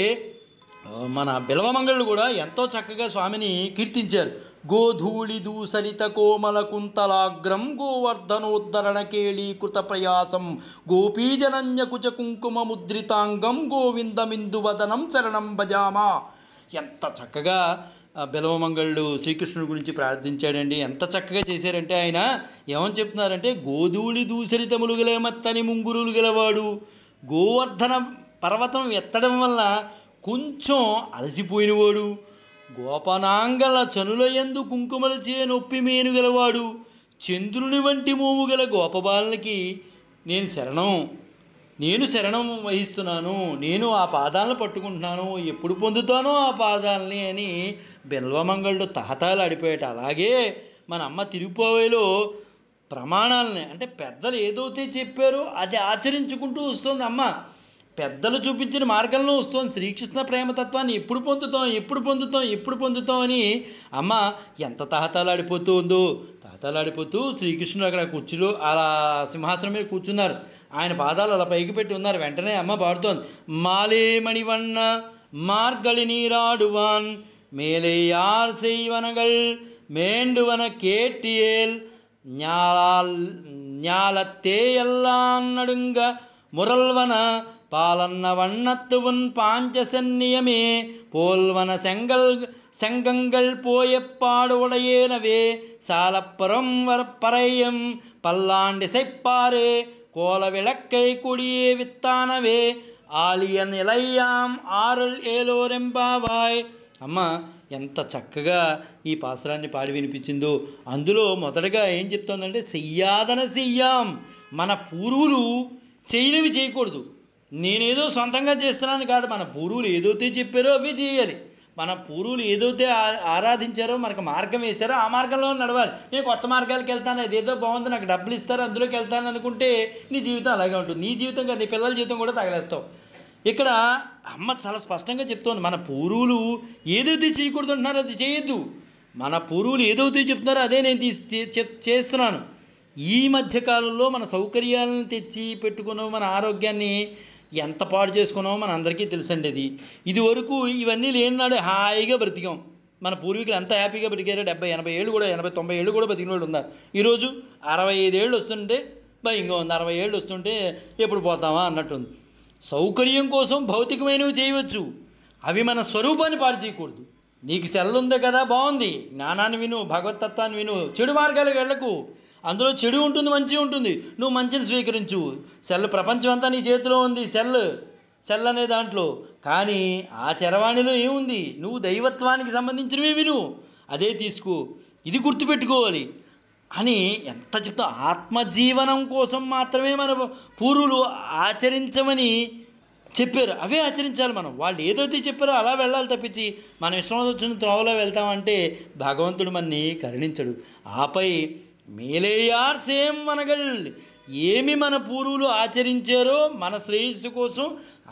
మన బిల్వమంగళులు కూడా ఎంతో చక్కగా స్వామిని కీర్తించారు. గోధూళి దూసరిత కోమల కుంతలాగ్రం గోవర్ధనోద్ధరణ కేళీకృత ప్రయాసం గోపీజనన్య కుచ కుంకుమ ముద్రితాంగం గోవిందమిందువదనం శరణం భజామా. ఎంత చక్కగా బిల్వమంగళుడు శ్రీకృష్ణుడి గురించి ప్రార్థించాడండి. ఎంత చక్కగా చేశారంటే ఆయన ఏమని చెప్తున్నారంటే, గోధూళి దూసరితములు గల మత్తని ముంగురులు గలవాడు, గోవర్ధన పర్వతం ఎత్తడం వల్ల కొంచెం అలసిపోయినవాడు, గోపనాంగల చనులయందు కుంకుమల చే నొప్పి మేను గలవాడు, చంద్రుని వంటి మోము గల గోపబాలకి నేను శరణం వహిస్తున్నాను, నేను ఆ పాదాలను పట్టుకుంటున్నాను, ఎప్పుడు పొందుతానో ఆ పాదాలని అని బిల్వమంగళుడు తహతాలు ఆడిపోయాట. అలాగే మన అమ్మ తిరుపావైలో ప్రమాణాలని అంటే పెద్దలు ఏదైతే చెప్పారో అది ఆచరించుకుంటూ వస్తుంది అమ్మ. పెద్దలు చూపించిన మార్గంలో వస్తుంది. శ్రీకృష్ణ ప్రేమతత్వాన్ని ఎప్పుడు పొందుతాం అని అమ్మ ఎంత తహతలాడిపోతూ శ్రీకృష్ణుడు అక్కడ కూర్చులో అలా సింహాసనం మీద కూర్చున్నారు. ఆయన పాదాలు అలా పైకి పెట్టి ఉన్నారు. వెంటనే అమ్మ పాడుతోంది, మాలే మణివన్న మార్గళి నీరాడువాన్ మేలే యార్ செய்வனகள் மேண்டுவன கேட்டியேல் ஞாலத்தே எல்லாம் நடுங்க முரல்வன பாலன்ன வண்ணத்துவன் பாஞ்சசன்னியமே போல்வன செங்கங்கள் போயப்பாடு உடையேனவே சாலப்புறம் வரப்பறையம் பல்லாண்டிசைப்பாரே கோல விளக்கை கொடியே வித்தானவே ఆలియన్ ఇలయ్యాం ఆరుల్ ఏలోరెంబావాయ్. అమ్మ ఎంత చక్కగా ఈ పాసురాన్ని పాడి వినిపించిందో. అందులో మొదటగా ఏం చెప్తోందంటే, చెయ్యాదన చెయ్యాం, మన పూర్వులు చేయనివి చేయకూడదు. నేనేదో సొంతంగా చేస్తున్నాను కాదు, మన పూర్వులు ఏదైతే చెప్పారో అవే చేయాలి. మన పూర్వులు ఏదైతే ఆరాధించారో మనకు మార్గం వేశారో ఆ మార్గంలో నడవాలి. నేను కొత్త మార్గాలకు వెళ్తాను, అదేదో బాగుంది, నాకు డబ్బులు ఇస్తారు, అందులోకి వెళ్తాను అనుకుంటే నీ జీవితం అలాగే ఉంటుంది. నీ జీవితం కాదు, నీ పిల్లల జీవితం కూడా తగలేస్తావు. ఇక్కడ అమ్మ చాలా స్పష్టంగా చెప్తోంది, మన పూర్వులు ఏదైతే చేయకూడదు అంటున్నారో అది చేయొద్దు. మన పూర్వులు ఏదైతే చెప్తున్నారో అదే నేను చేస్తున్నాను. ఈ మధ్యకాలంలో మన సౌకర్యాలను తెచ్చి పెట్టుకున్నాం, మన ఆరోగ్యాన్ని ఎంత పాడు చేసుకున్నామో మన అందరికీ తెలుసండి. ఇది వరకు ఇవన్నీ లేనినాడు హాయిగా బ్రతికాం. మన పూర్వీకులు ఎంత హ్యాపీగా బ్రతికారో, 70-80 ఏళ్ళు కూడా, 80-90 ఏళ్ళు కూడా బతికిన వాళ్ళు ఉన్నారు. ఈరోజు 65 ఏళ్ళు వస్తుంటే భయంగా ఉంది, 60 ఏళ్ళు వస్తుంటే ఎప్పుడు పోతామా అన్నట్టుంది. సౌకర్యం కోసం భౌతికమైనవి చేయవచ్చు, అవి మన స్వరూపాన్ని పాడు చేయకూడదు. నీకు సెల్ ఉంది కదా, బాగుంది, జ్ఞానాన్ని విను, భగవతత్వాన్ని విను, చెడు మార్గాలకు వెళ్ళకు. అందులో చెడు ఉంటుంది, మంచి ఉంటుంది, నువ్వు మంచిని స్వీకరించు. సెల్ ప్రపంచం అంతా నీ చేతిలో ఉంది, సెల్ అనే దాంట్లో. కానీ ఆ చరవాణిలో ఏముంది, నువ్వు దైవత్వానికి సంబంధించినవి విను, అదే తీసుకో. ఇది గుర్తుపెట్టుకోవాలి అని ఎంత చెప్తా. ఆత్మజీవనం కోసం మాత్రమే మన పూర్వులు ఆచరించమని చెప్పారు, అవే ఆచరించాలి మనం. వాళ్ళు ఏదైతే చెప్పారో అలా వెళ్ళాలి తప్పించి మనం ఇష్టం వచ్చిన త్రోవలో వెళ్తామంటే భగవంతుడు మనని కరుణించడు. ఆపై మేలేయార్ సేమ్ మనగల్, ఏమి మన పూర్వులు ఆచరించారో మన శ్రేయస్సు కోసం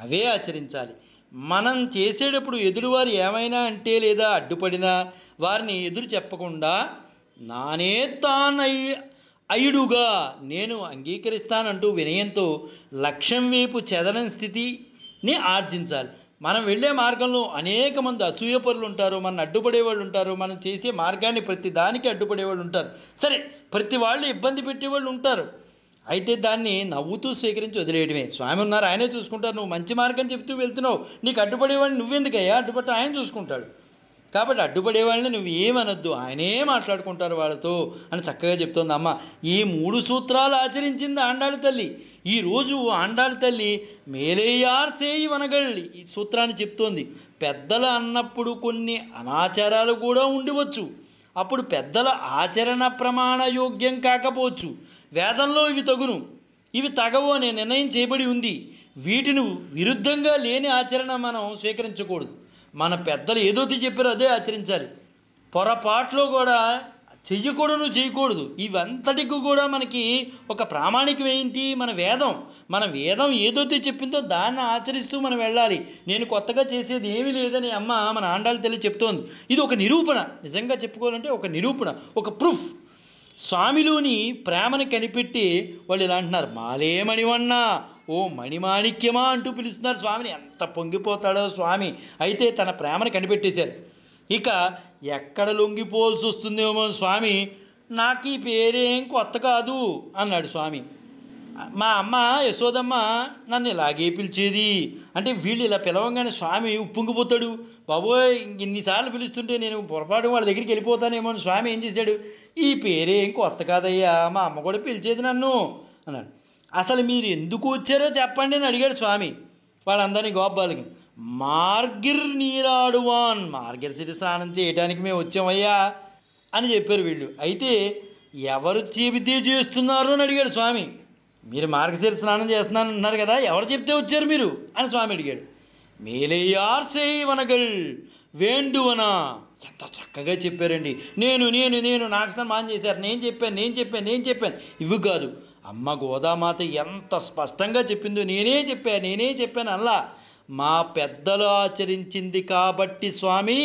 అవే ఆచరించాలి. మనం చేసేటప్పుడు ఎదురువారు ఏమైనా అంటే లేదా అడ్డుపడినా వారిని ఎదురు చెప్పకుండా నానే అయుడుగా నేను అంగీకరిస్తానంటూ వినయంతో లక్ష్యం వైపు చెదరని స్థితిని ఆర్జించాలి. మనం వెళ్ళే మార్గంలో అనేక మంది అసూయపరులు ఉంటారు, మన అడ్డుపడేవాళ్ళు ఉంటారు, మనం చేసే మార్గాన్ని ప్రతి దానికి అడ్డుపడేవాళ్ళు ఉంటారు. సరే, ప్రతి వాళ్ళు ఇబ్బంది పెట్టేవాళ్ళు ఉంటారు, అయితే దాన్ని నవ్వుతూ స్వీకరించి వదిలేయడమే. స్వామి ఉన్నారు, ఆయనే చూసుకుంటారు. నువ్వు మంచి మార్గం చెప్తూ వెళ్తున్నావు, నీకు అడ్డుపడేవాడిని నువ్వెందుకయ్యా, అడ్డుపట్ట ఆయన చూసుకుంటాడు. కాబట్టి అడ్డుపడేవాళ్ళని నువ్వు ఏమనొద్దు, ఆయనే మాట్లాడుకుంటారు వాళ్ళతో అని చక్కగా చెప్తోంది అమ్మ. ఈ 3 సూత్రాలు ఆచరించింది ఆండాళ్ళ తల్లి. ఈరోజు ఆండాళ్ళ తల్లి మేలేయార్ సేయి వనగళ్ళి ఈ సూత్రాన్ని చెప్తోంది. పెద్దలు అన్నప్పుడు కొన్ని అనాచారాలు కూడా ఉండవచ్చు, అప్పుడు పెద్దల ఆచరణ ప్రమాణ యోగ్యం కాకపోవచ్చు. వేదంలో ఇవి తగును, ఇవి తగవు అనే నిర్ణయం చేయబడి ఉంది. వీటిని విరుద్ధంగా లేని ఆచరణ మనం స్వీకరించకూడదు. మన పెద్దలు ఏదైతే చెప్పారో అదే ఆచరించాలి. పొరపాట్లో కూడా చేయకూడదు. ఇవంతటికి కూడా మనకి ఒక ప్రామాణికం ఏంటి, మన వేదం ఏదైతే చెప్పిందో దాన్ని ఆచరిస్తూ మనం వెళ్ళాలి. నేను కొత్తగా చేసేది ఏమీ లేదని అమ్మ మన ఆండాళ్ళ తల్లి చెప్తోంది. ఇది ఒక నిరూపణ, నిజంగా చెప్పుకోవాలంటే ఒక నిరూపణ, ఒక ప్రూఫ్. స్వామిలోని ప్రేమను కనిపెట్టి వాళ్ళు ఇలా అంటున్నారు, మాలే మణివన్నా, ఓ మణిమాణిక్యమా అంటూ పిలుస్తున్నారు స్వామిని. ఎంత పొంగిపోతాడో స్వామి. అయితే తన ప్రేమను కనిపెట్టేశారు. ఇక ఎక్కడ లొంగిపోవాల్సి వస్తుందేమో స్వామి, నాకు ఈ పేరేం కొత్త కాదు అన్నాడు స్వామి. మా అమ్మ యశోదమ్మ నన్ను ఇలాగే పిలిచేది అంటే వీళ్ళు ఇలా పిలవంగానే స్వామి ఉప్పొంగిపోతాడు. బాబోయ్, ఇన్నిసార్లు పిలుస్తుంటే నేను పొరపాటు వాళ్ళ దగ్గరికి వెళ్ళిపోతానేమో అని స్వామి ఏం చేశాడు, ఈ పేరేం కొత్త కాదయ్యా, మా అమ్మ కూడా పిలిచేది నన్ను అన్నాడు. అసలు మీరు ఎందుకు వచ్చారో చెప్పండి అని అడిగాడు స్వామి వాళ్ళందరినీ గోపాలకి. మార్గిర్ నీరాడువాన్, మార్గిర్ స్నానం చేయడానికి మేము వచ్చామయ్యా అని చెప్పారు వీళ్ళు. అయితే ఎవరు చెబితే చేస్తున్నారు అని అడిగాడు స్వామి. మీరు మార్గశిర స్నానం చేస్తున్నాను అంటున్నారు కదా, ఎవరు చెప్తే వచ్చారు మీరు అని స్వామి అడిగాడు. మేలేయార్ సేయి వనగల్ వేండువనా, ఎంత చక్కగా చెప్పారండి. నేను నాకు స్నానం చేశారు, నేను చెప్పాను ఇవి కాదు. అమ్మ గోదామాత ఎంత స్పష్టంగా చెప్పిందో, నేనే చెప్పాను అలా. మా పెద్దలు ఆచరించింది కాబట్టి స్వామి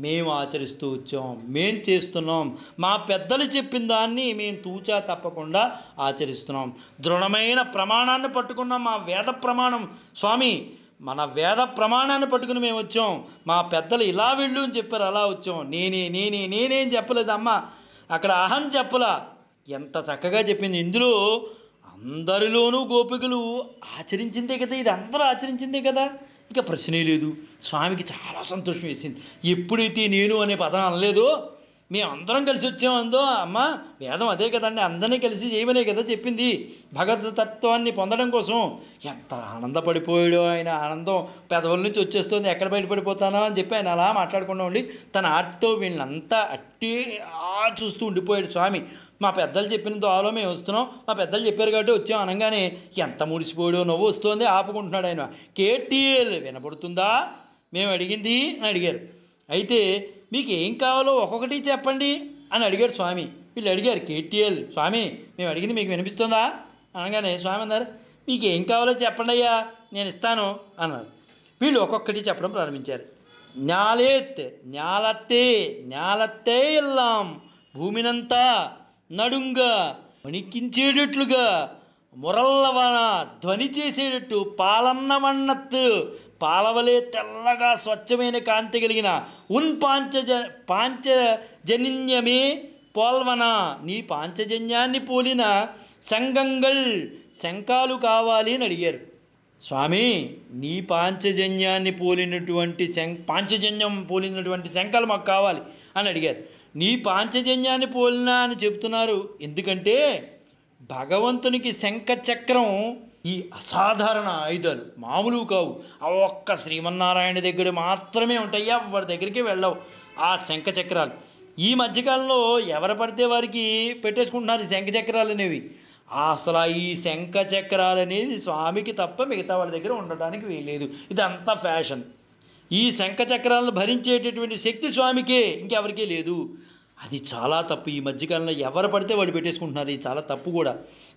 మేము ఆచరిస్తూ వచ్చాం, మేం చేస్తున్నాం. మా పెద్దలు చెప్పిన దాన్ని మేము తూచా తప్పకుండా ఆచరిస్తున్నాం. దృఢమైన ప్రమాణాన్ని పట్టుకున్నాం, మా వేద ప్రమాణం స్వామి, మన వేద ప్రమాణాన్ని పట్టుకుని మేము వచ్చాం. మా పెద్దలు ఇలా వెళ్ళు అని చెప్పారు, అలా వచ్చాం. నేనేం చెప్పలేదు అమ్మ, అక్కడ అహం చెప్పలా. ఎంత చక్కగా చెప్పింది. ఇందులో అందరిలోనూ గోపికలు ఆచరించిందే కదా, ఇది అందరూ ఆచరించిందే కదా, ఇక ప్రశ్నే లేదు. స్వామికి చాలా సంతోషం వేసింది. ఎప్పుడైతే నేను అనే పదం అనలేదో, మేము అందరం కలిసి వచ్చామందో, అమ్మ వేదం అదే కదండి, అందరినీ కలిసి చేయమనే కదా చెప్పింది భగవతత్వాన్ని పొందడం కోసం. ఎంత ఆనందపడిపోయాడో ఆయన. ఆనందం పెదవుల నుంచి వచ్చేస్తుంది, ఎక్కడ బయటపడిపోతానో అని చెప్పి ఆయన అలా మాట్లాడకుండా ఉండి తన ఆర్ట్తో వీళ్ళంతా అట్టే చూస్తూ ఉండిపోయాడు స్వామి. మా పెద్దలు చెప్పిన దోవలో మేము వస్తున్నాం, మా పెద్దలు చెప్పారు కాబట్టి వచ్చాం అనగానే ఎంత ముడిసిపోయాడో, నవ్వు వస్తుంది, ఆపుకుంటున్నాడు ఆయన. కేటీఎల్ వినపడుతుందా మేము అడిగింది అని అడిగారు. అయితే మీకు ఏం కావాలో ఒక్కొక్కటి చెప్పండి అని అడిగాడు స్వామి. వీళ్ళు అడిగారు కేటీఎల్, స్వామి మేము అడిగింది మీకు వినిపిస్తుందా అనగానే స్వామి అన్నారు, మీకు ఏం కావాలో చెప్పండి అయ్యా, నేను ఇస్తాను అన్నారు. వీళ్ళు ఒక్కొక్కటి చెప్పడం ప్రారంభించారు. ஞாலேத் ஞாலத்தே ஞాలత్తే ఎల్లాం, భూమినంతా నడుంగ వణికించేటట్లుగా, మురల్లవన ధ్వని చేసేటట్టు, పాలన్నమన్నత్తు పాలవలే తెల్లగా స్వచ్ఛమైన కాంతి కలిగిన, పాంచజన్యమే పోల్వన, నీ పాంచజన్యాన్ని పోలిన సంగంగల్ శంఖాలు కావాలి అని అడిగారు. స్వామి నీ పాంచజన్యాన్ని పోలినటువంటి పాంచజన్యం పోలినటువంటి శంఖాలు మాకు కావాలి అని అడిగారు. నీ పాంచజన్యాన్ని పోలినా అని చెప్తున్నారు, ఎందుకంటే భగవంతునికి శంఖ చక్రం ఈ అసాధారణ ఆయుధాలు మామూలు కావు. ఆ ఒక్క శ్రీమన్నారాయణ దగ్గర మాత్రమే ఉంటాయి, ఎవరి దగ్గరికి వెళ్ళవు ఆ శంఖ చక్రాలు. ఈ మధ్యకాలంలో ఎవరు పడితే వారికి పెట్టేసుకుంటున్నారు శంఖ చక్రాలు అనేవి. అసలు ఈ శంఖ చక్రాలు అనేది స్వామికి తప్ప మిగతా వాళ్ళ దగ్గర ఉండడానికి వీల్లేదు, ఇదంతా ఫ్యాషన్. ఈ శంఖ చక్రాలను భరించేటటువంటి శక్తి స్వామికే, ఇంకెవరికీ లేదు. అది చాలా తప్పు. ఈ మధ్యకాలంలో ఎవరు పడితే వాడు పెట్టేసుకుంటున్నారు, ఇది చాలా తప్పు కూడా.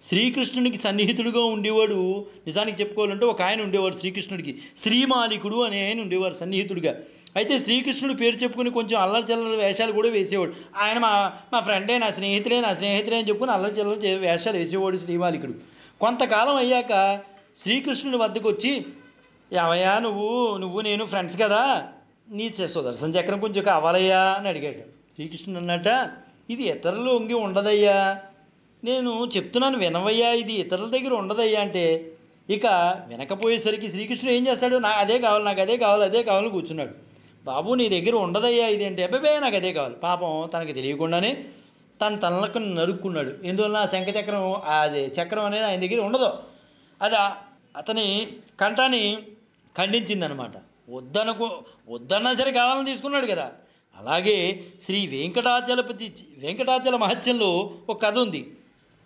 శ్రీకృష్ణునికి సన్నిహితుడుగా ఉండేవాడు, నిజానికి చెప్పుకోవాలంటే ఒక ఆయన ఉండేవాడు శ్రీకృష్ణుడికి, శ్రీమాలికుడు అనే ఆయన ఉండేవాడు సన్నిహితుడిగా. అయితే శ్రీకృష్ణుడు పేరు చెప్పుకుని కొంచెం అల్లరి చిల్లర వేషాలు కూడా వేసేవాడు. ఆయన మా ఫ్రెండే, నా స్నేహితుడే అని చెప్పుకుని అల్లరి చిల్లర వేషాలు వేసేవాడు శ్రీమాలికుడు. కొంతకాలం అయ్యాక శ్రీకృష్ణుడి వద్దకు వచ్చి, ఏమయ్యా నువ్వు నేను ఫ్రెండ్స్ కదా, నీ సుదర్శన చక్రం కొంచెం కావాలయ్యా అని అడిగాడు. శ్రీకృష్ణుడు అన్నట, ఇది ఇతరులు వంగి ఉండదయ్యా, నేను చెప్తున్నాను వినవయ్యా, ఇది ఇతరుల దగ్గర ఉండదయ్యా అంటే, ఇక వినకపోయేసరికి శ్రీకృష్ణుడు ఏం చేస్తాడు, నాకు అదే కావాలని కూర్చున్నాడు. బాబు నీ దగ్గర ఉండదయ్యా ఇది అంటే, అబ్బాబే నాకు అదే కావాలి. పాపం తనకి తెలియకుండానే తనకు నరుక్కున్నాడు. ఎందువల్ల శంఖచక్రం అది చక్రం అనేది ఆయన దగ్గర ఉండదు, అది అతని కంఠాన్ని ఖండించిందనమాట. వద్దన్నా సరే కావాలని తీసుకున్నాడు కదా. అలాగే శ్రీ వెంకటాచల మహత్యంలో ఒక కథ ఉంది.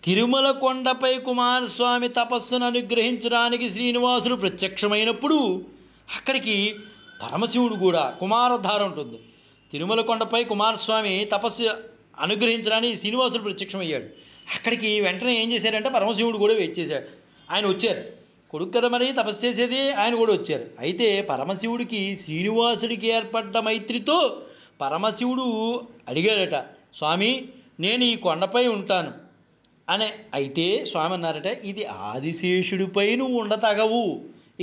తిరుమల కొండపై కుమారస్వామి తపస్సును అనుగ్రహించడానికి శ్రీనివాసుడు ప్రత్యక్షమైనప్పుడు అక్కడికి పరమశివుడు కూడా, కుమారధార ఉంటుంది. తిరుమల కొండపై కుమారస్వామి తపస్సు అనుగ్రహించడానికి శ్రీనివాసుడు ప్రత్యక్షమయ్యాడు. అక్కడికి వెంటనే ఏం చేశారంటే పరమశివుడు కూడా వెయిట్ చేశాడు. ఆయన వచ్చారు, కొడుకు కదా మరి తపస్సు చేసేది, ఆయన కూడా వచ్చారు. అయితే పరమశివుడికి శ్రీనివాసుడికి ఏర్పడ్డ మైత్రితో పరమశివుడు అడిగాడట, స్వామి నేను ఈ కొండపై ఉంటాను అని. అయితే స్వామి అన్నారట, ఇది ఆదిశేషుడిపై నువ్వు ఉండతగవు,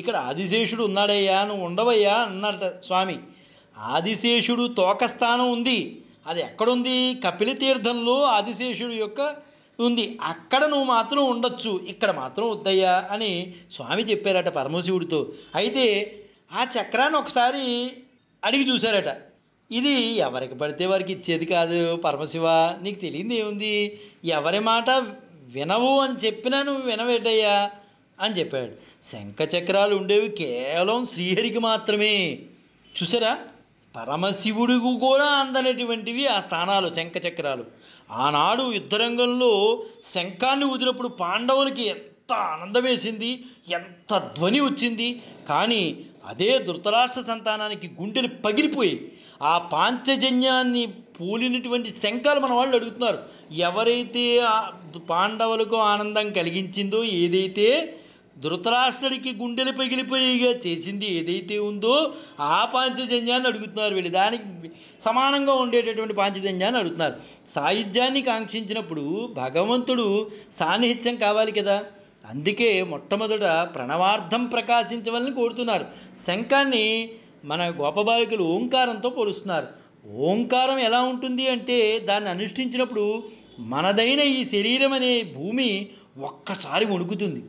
ఇక్కడ ఆదిశేషుడు ఉన్నాడయ్యా, నువ్వు ఉండవయ్యా అన్నారట స్వామి. ఆదిశేషుడు తోకస్థానం ఉంది, అది ఎక్కడుంది, కపిల తీర్థంలో ఆదిశేషుడు యొక్క ఉంది, అక్కడ నువ్వు మాత్రం ఉండొచ్చు, ఇక్కడ మాత్రం వద్దయ్యా అని స్వామి చెప్పారట పరమశివుడితో. అయితే ఆ చక్రాన్ని ఒకసారి అడిగి చూశారట. ఇది ఎవరికి పడితే వారికి ఇచ్చేది కాదు పరమశివ, నీకు తెలియంది ఏముంది, ఎవరి మాట వినవు అని చెప్పినా నువ్వు వినవేటయ్యా అని చెప్పాడు. శంఖ చక్రాలు ఉండేవి కేవలం శ్రీహరికి మాత్రమే. చూసారా, పరమశివుడికి కూడా అందనటువంటివి ఆ స్థానాలు శంఖ చక్రాలు. ఆనాడు యుద్ధరంగంలో శంఖాన్ని ఊదినప్పుడు పాండవులకి ఎంత ఆనందం వేసింది, ఎంత ధ్వని వచ్చింది. కానీ అదే ధృతరాష్ట్ర సంతానానికి గుండెలు పగిలిపోయి ఆ పాంచజన్యాన్ని పూలినటువంటి శంఖాలు మన వాళ్ళు అడుగుతున్నారు. ఎవరైతే పాండవులకు ఆనందం కలిగించిందో, ఏదైతే ధృతరాష్ట్రుడికి గుండెలు పగిలిపోయిగా చేసింది ఏదైతే ఉందో ఆ పాంచజన్యాన్ని అడుగుతున్నారు వీళ్ళు. దానికి సమానంగా ఉండేటటువంటి పాంచజన్యాన్ని అడుగుతున్నారు. సాయుధ్యాన్ని కాంక్షించినప్పుడు భగవంతుడు సాన్నిహిత్యం కావాలి కదా, అందుకే మొట్టమొదట ప్రణవార్థం ప్రకాశించవాలని కోరుతున్నారు. శంఖాన్ని మన గోపబాలికలు ఓంకారంతో పోలుస్తున్నారు. ఓంకారం ఎలా ఉంటుంది అంటే, దాన్ని అనుష్ఠించినప్పుడు మనదైన ఈ శరీరం అనే భూమి ఒక్కసారి వణుకుతుంది.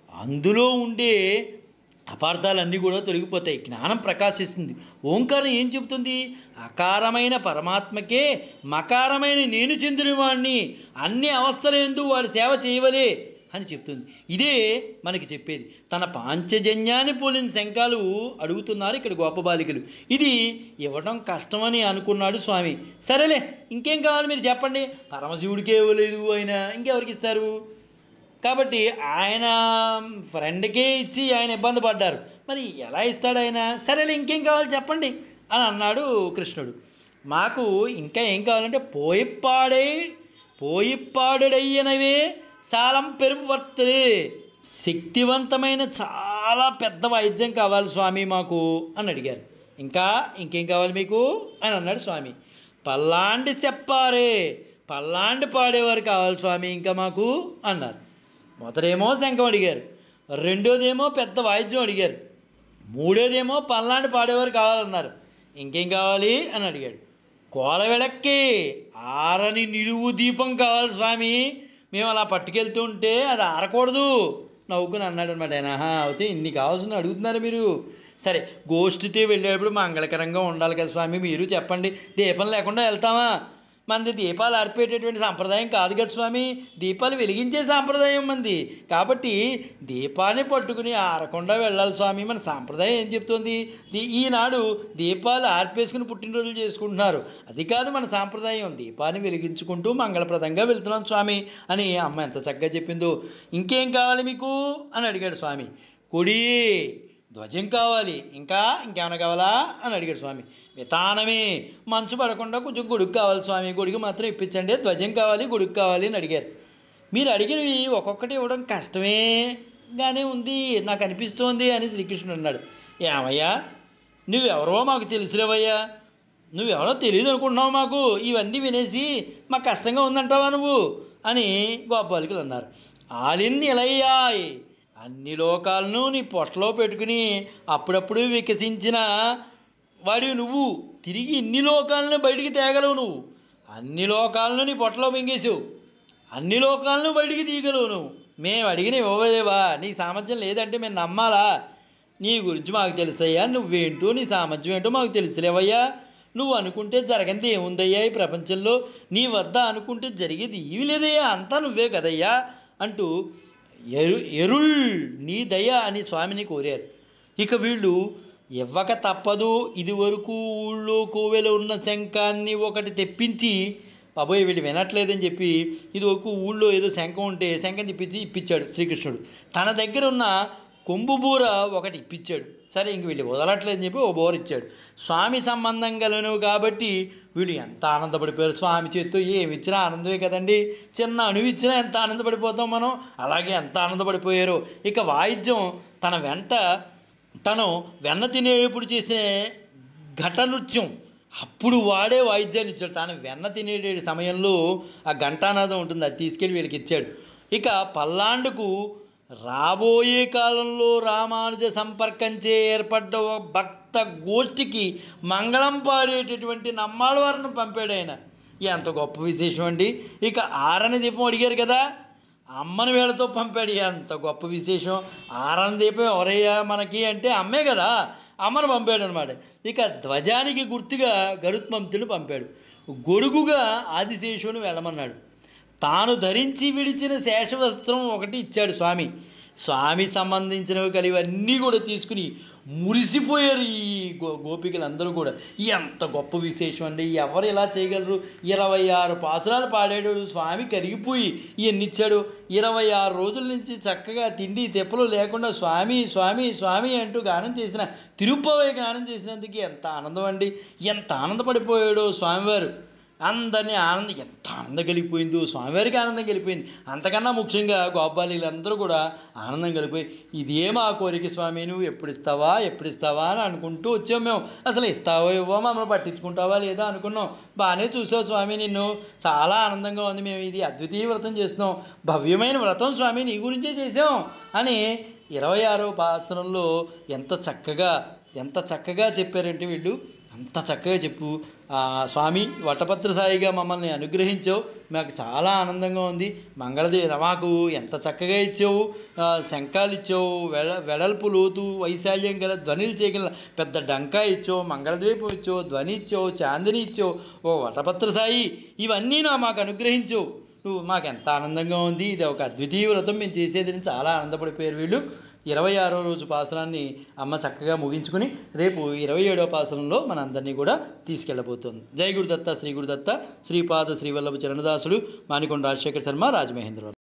అందులో ఉండే అపార్థాలన్నీ కూడా తొలగిపోతాయి, జ్ఞానం ప్రకాశిస్తుంది. ఓంకారం ఏం చెబుతుంది, అకారమైన పరమాత్మకే మకారమైన నేను చెందినవాడిని, అన్ని అవస్థలందు వాడి సేవ చేయవలే అని చెప్తుంది. ఇదే మనకి చెప్పేది. తన పాంచజన్యాన్ని పోలిన శంఖాలు అడుగుతున్నారు ఇక్కడ గోపబాలికలు. ఇది ఇవ్వడం కష్టమని అనుకున్నాడు స్వామి. సరేలే ఇంకేం కావాలి మీరు చెప్పండి, పరమశివుడికే ఇవ్వలేదు ఆయన, ఇంకెవరికి ఇస్తారు? కాబట్టి ఆయన ఫ్రెండ్కే ఇచ్చి ఆయన ఇబ్బంది పడ్డారు, మరి ఎలా ఇస్తాడు ఆయన? సరేలే ఇంకేం కావాలి చెప్పండి అని అన్నాడు కృష్ణుడు. మాకు ఇంకా ఏం కావాలంటే పోయిప్పాడయ్యనవే సాలం పెరువర్తలే, శక్తివంతమైన చాలా పెద్ద వాయిద్యం కావాలి స్వామి మాకు అని అడిగారు. ఇంకేం కావాలి మీకు అని అన్నాడు స్వామి. పల్లాండి చెప్పారే, పల్లాండి పాడేవారు కావాలి స్వామి ఇంకా మాకు అన్నారు. మొదటేమో శంఖం అడిగారు, రెండోదేమో పెద్ద వాయిద్యం అడిగారు, మూడోదేమో పల్లాండి పాడేవారు కావాలన్నారు. ఇంకేం కావాలి అని అడిగాడు. కోల వెళక్కి ఆరని నిలువు దీపం కావాలి స్వామి, మేము అలా పట్టుకెళ్తూ ఉంటే అది ఆరకూడదు నవ్వుకుని అన్నాడు అనమాట ఆయన. అయితే ఇన్ని కావాల్సిన అడుగుతున్నారు మీరు. సరే, గోష్ఠితో వెళ్ళేటప్పుడు మంగళకరంగా ఉండాలి కదా స్వామి, మీరు చెప్పండి, దీపం లేకుండా వెళ్తామా? మనది దీపాలు ఆర్పేటటువంటి సాంప్రదాయం కాదు కదా స్వామి, దీపాలు వెలిగించే సాంప్రదాయం మంది. కాబట్టి దీపాన్ని పట్టుకుని ఆరకుండా వెళ్ళాలి స్వామి, మన సాంప్రదాయం ఏం చెప్తుంది? ఈనాడు దీపాలు ఆర్పేసుకుని పుట్టినరోజులు చేసుకుంటున్నారు, అది కాదు మన సాంప్రదాయం. దీపాన్ని వెలిగించుకుంటూ మంగళప్రదంగా వెళ్తున్నాం స్వామి అని అమ్మ ఎంత చక్కగా చెప్పిందో. ఇంకేం కావాలి మీకు అని అడిగాడు స్వామి. కొడి ధ్వజం కావాలి, ఇంకేమైనా కావాలా అని అడిగాడు స్వామి. వితానమే, మంచు పడకుండా కొంచెం గొడుగు కావాలి స్వామి, గొడుగు మాత్రం ఇప్పించండి, ధ్వజం కావాలి, గొడుగు కావాలి అని అడిగారు. మీరు అడిగినవి ఒక్కొక్కటి ఇవ్వడం కష్టమేగానే ఉంది నాకు అనిపిస్తోంది అని శ్రీకృష్ణుడు అన్నాడు. ఏమయ్యా, నువ్వెవరో మాకు తెలుసులేవయ్యా, నువ్వెవరో తెలియదు అనుకుంటున్నావు మాకు, ఇవన్నీ వినేసి మాకు కష్టంగా ఉందంటావా నువ్వు అని గోపాలికలు అన్నారు. ఆలిన్ ఇలయ్యాయ్, అన్ని లోకాలను నీ పొట్టలో పెట్టుకుని అప్పుడప్పుడు వికసించిన వాడివి నువ్వు, తిరిగి ఇన్ని లోకాలను బయటికి తేగలవు నువ్వు, అన్ని లోకాలను నీ పొట్టలో మింగేసావు, అన్ని లోకాలను బయటికి తీయగలవు నువ్వు. మేము అడిగిన ఇవ్వలేవా? నీ సామర్థ్యం లేదంటే మేము నమ్మాలా? నీ గురించి మాకు తెలుసయ్యా, నువ్వేంటో నీ సామర్థ్యం ఏంటో మాకు తెలుసులేవయ్యా. నువ్వు అనుకుంటే జరగంది ఏముందయ్యా ఈ ప్రపంచంలో, నీ వద్ద అనుకుంటే జరిగేది ఏమీ లేదయ్యా, అంతా నువ్వే కదయ్యా అంటూ ఎరుళ్ నీ దయ అని స్వామిని కోరారు. ఇక వీళ్ళు ఇవ్వక తప్పదు, ఇదివరకు ఊళ్ళో కోవెలో ఉన్న శంఖాన్ని ఒకటి తెప్పించి, బాబోయ్ వీళ్ళు వినట్లేదని చెప్పి ఇదివరకు ఊళ్ళో ఏదో శంఖం ఉంటే శంఖం ఇప్పించాడు శ్రీకృష్ణుడు. తన దగ్గర ఉన్న కొంబు బూర ఒకటి ఇప్పించాడు. సరే, ఇంక వీళ్ళు వదలట్లేదని చెప్పి ఓ బోర ఇచ్చాడు. స్వామి సంబంధం గలను కాబట్టి వీళ్ళు ఎంత ఆనందపడిపోయారు. స్వామి చేత్తో ఏమి ఇచ్చినా ఆనందమే కదండి, చిన్న అణువు ఇచ్చినా ఎంత ఆనందపడిపోతాం మనం, అలాగే ఎంత ఆనందపడిపోయారు. ఇక వాయిద్యం తను వెన్న తినేటప్పుడు చేసిన ఘట నృత్యం, అప్పుడు వాడే వాయిద్యాన్ని ఇచ్చాడు. తాను వెన్న తినే సమయంలో ఆ ఘంటానాదం ఉంటుంది, అది తీసుకెళ్ళి వీళ్ళకి ఇచ్చాడు. ఇక పల్లాండుకు రాబోయే కాలంలో రామానుజ సంపర్కంచే ఏర్పడ్డ భక్త గోష్ఠికి మంగళం పాడేటటువంటి నమ్మాళ్ళవారిని పంపాడు ఆయన. ఎంత గొప్ప విశేషం అండి. ఇక ఆరని దీపం అడిగారు కదా, అమ్మని వీళ్ళతో పంపాడు. ఎంత గొప్ప విశేషం. ఆరని దీపం ఎవరయ్యా మనకి అంటే అమ్మే కదా, అమ్మను పంపాడు అనమాట. ఇక ధ్వజానికి గుర్తుగా గరుత్మంతుని పంపాడు. గొడుగుగా ఆదిశేషుని వెళ్ళమన్నాడు. తాను ధరించి విడిచిన శేషవస్త్రం ఒకటి ఇచ్చాడు స్వామి. స్వామి సంబంధించినవి కలివన్నీ కూడా తీసుకుని మురిసిపోయారు ఈ గోపికలందరూ కూడా. ఎంత గొప్ప విశేషం అండి, ఎవరు ఇలా చేయగలరు? 26 పాసురాలు పాడాడు స్వామి, కరిగిపోయి ఇవన్నీ ఇచ్చాడు. 26 రోజుల నుంచి చక్కగా తిండి తెప్పలు లేకుండా స్వామి స్వామి స్వామి అంటూ గానం చేసిన, తిరుపతి గానం చేసినందుకు ఎంత ఆనందం అండి, ఎంత ఆనందపడిపోయాడో స్వామివారు. అందరినీ ఎంత ఆనందం కలిగిపోయిందో, స్వామివారికి ఆనందం కలిగిపోయింది. అంతకన్నా ముఖ్యంగా గోపాలీలందరూ కూడా ఆనందం కలిగిపోయి, ఇదే మా కోరిక స్వామి, నువ్వు ఎప్పుడు ఇస్తావా అని అనుకుంటూ వచ్చాం మేము. అసలు ఇస్తావో ఇవ్వో, మమ్మల్ని పట్టించుకుంటావా లేదా అనుకున్నాం. బాగానే చూసావు స్వామి నిన్ను, చాలా ఆనందంగా ఉంది, మేము ఇది అద్వితీయ వ్రతం చేస్తున్నాం, భవ్యమైన వ్రతం స్వామి, నీ గురించే చేసాం అని 26వ పాసనంలో ఎంత చక్కగా చెప్పారంటే వీళ్ళు. అంత చక్కగా చెప్పు స్వామి, వటపత్ర సాయిగా మమ్మల్ని అనుగ్రహించావు, మాకు చాలా ఆనందంగా ఉంది. మంగళదేవి మాకు ఎంత చక్కగా ఇచ్చావు, శంఖాలు ఇచ్చావు, వెడల్పు లోతు వైశాల్యం గల ధ్వనిలు చేయగల పెద్ద డంకా ఇచ్చావు, మంగళద్వీపం ఇచ్చావు, ధ్వని ఇచ్చావు, చాందిని ఇచ్చావు, ఓ వటపత్ర సాయి, ఇవన్నీ మాకు అనుగ్రహించావు. నువ్వు మాకు ఎంత ఆనందంగా ఉంది, ఇది ఒక అద్వితీయ వ్రతం మేము చేసేదని చాలా ఆనందపడిపోయారు వీళ్ళు. 26వ రోజు పాసనాన్ని అమ్మ చక్కగా ముగించుకుని రేపు 27వ పాసనంలో మనందరినీ కూడా తీసుకెళ్ళబోతోంది. జై గురుదత్త, శ్రీ గురుదత్త, శ్రీపాద శ్రీవల్లభ చరణదాసుడు, మానికొండ రాజశేఖర శర్మ, రాజమహేంద్రవరం.